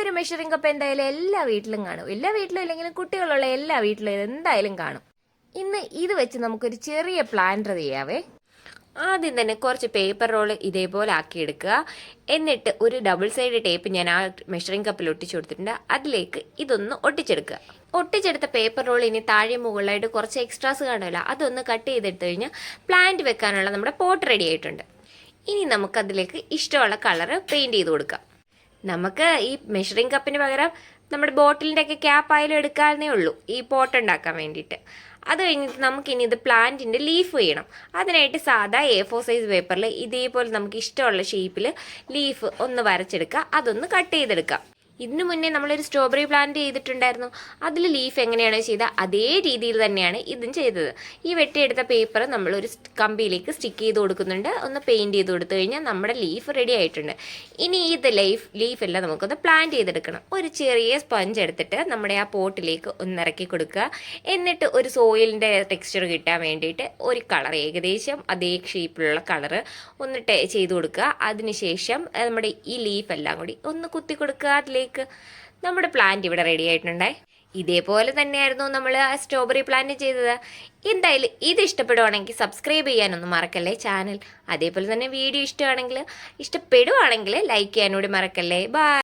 ഒരു measuring cup എന്തായാലും എല്ലാ വീട്ടിലും കാണും. എല്ലാ വീട്ടിലും ഇല്ലെങ്കിലും കുട്ടികളുള്ള എല്ലാ വീട്ടിലും എന്തായാലും കാണും. ഇന്ന് ഇത് വെച്ച് നമുക്കൊരു ചെറിയ പ്ലാന്റർ ചെയ്യാവേ. ആദ്യം തന്നെ കുറച്ച് പേപ്പർ റോള് ഇതേപോലെ ആക്കിയെടുക്കുക. എന്നിട്ട് ഒരു ഡബിൾ സൈഡ് ടേപ്പ് ഞാൻ ആ മെഷറിംഗ് കപ്പിൽ ഒട്ടിച്ചു കൊടുത്തിട്ടുണ്ട്. അതിലേക്ക് ഇതൊന്ന് ഒട്ടിച്ചെടുക്കുക. ഒട്ടിച്ചെടുത്ത പേപ്പർ റോൾ ഇനി താഴെ മുകളിലായിട്ട് കുറച്ച് എക്സ്ട്രാസ് കാണുമല്ലോ, അതൊന്ന് കട്ട് ചെയ്തെടുത്ത് കഴിഞ്ഞാൽ പ്ലാന്റ് വെക്കാനുള്ള നമ്മുടെ പോട്ട് റെഡി ആയിട്ടുണ്ട്. ഇനി നമുക്കതിലേക്ക് ഇഷ്ടമുള്ള കളറ് പെയിൻറ് ചെയ്ത് കൊടുക്കാം. നമുക്ക് ഈ മെഷറിംഗ് കപ്പിന് പകരം നമ്മുടെ ബോട്ടിലിൻ്റെ ഒക്കെ ക്യാപ്പ് ആയാലും എടുക്കാവുന്നേ ഉള്ളൂ ഈ പോട്ട് ഉണ്ടാക്കാൻ വേണ്ടിയിട്ട്. അത് കഴിഞ്ഞിട്ട് നമുക്കിനി ഇത് പ്ലാന്റിൻ്റെ ലീഫ് ചെയ്യണം. അതിനായിട്ട് സാധാ A4 സൈസ് പേപ്പറിൽ ഇതേപോലെ നമുക്ക് ഇഷ്ടമുള്ള ഷേപ്പിൽ ലീഫ് ഒന്ന് വരച്ചെടുക്കുക. അതൊന്ന് കട്ട് ചെയ്തെടുക്കാം. ഇതിനു മുന്നേ നമ്മളൊരു സ്ട്രോബെറി പ്ലാന്റ് ചെയ്തിട്ടുണ്ടായിരുന്നു. അതിൽ ലീഫ് എങ്ങനെയാണോ ചെയ്തത് അതേ രീതിയിൽ തന്നെയാണ് ഇതും ചെയ്തത്. ഈ വെട്ടിയെടുത്ത പേപ്പർ നമ്മളൊരു കമ്പിയിലേക്ക് സ്റ്റിക്ക് ചെയ്ത് കൊടുക്കുന്നുണ്ട്. ഒന്ന് പെയിൻറ് ചെയ്ത് കൊടുത്തു കഴിഞ്ഞാൽ നമ്മുടെ ലീഫ് റെഡി ആയിട്ടുണ്ട്. ഇനി ഇത് ലീഫെല്ലാം നമുക്കൊന്ന് പ്ലാന്റ് ചെയ്തെടുക്കണം. ഒരു ചെറിയ സ്പഞ്ച് എടുത്തിട്ട് നമ്മുടെ ആ പോട്ടിലേക്ക് ഒന്ന് ഇറക്കി കൊടുക്കുക. എന്നിട്ട് ഒരു സോയിലിൻ്റെ ടെക്സ്ചർ കിട്ടാൻ വേണ്ടിയിട്ട് ഒരു കളർ ഏകദേശം അതേ ഷേപ്പിലുള്ള കളറ് ഒന്ന് ചെയ്ത് കൊടുക്കുക. അതിനുശേഷം നമ്മുടെ ഈ ലീഫെല്ലാം കൂടി ഒന്ന് കുത്തി കൊടുക്കുക. അതിലേക്ക് നമ്മുടെ പ്ലാന്റ് ഇവിടെ റെഡി ആയിട്ടുണ്ടേ. ഇതേപോലെ തന്നെയായിരുന്നു നമ്മൾ ആ സ്ട്രോബെറി പ്ലാന്റ് ചെയ്തത്. എന്തായാലും ഇത് ഇഷ്ടപ്പെടുവാണെങ്കിൽ സബ്സ്ക്രൈബ് ചെയ്യാനൊന്നും മറക്കല്ലേ ചാനൽ. അതേപോലെ തന്നെ വീഡിയോ ഇഷ്ടപ്പെടുവാണെങ്കിൽ ലൈക്ക് ചെയ്യാനൂടി മറക്കല്ലേ. ബൈ.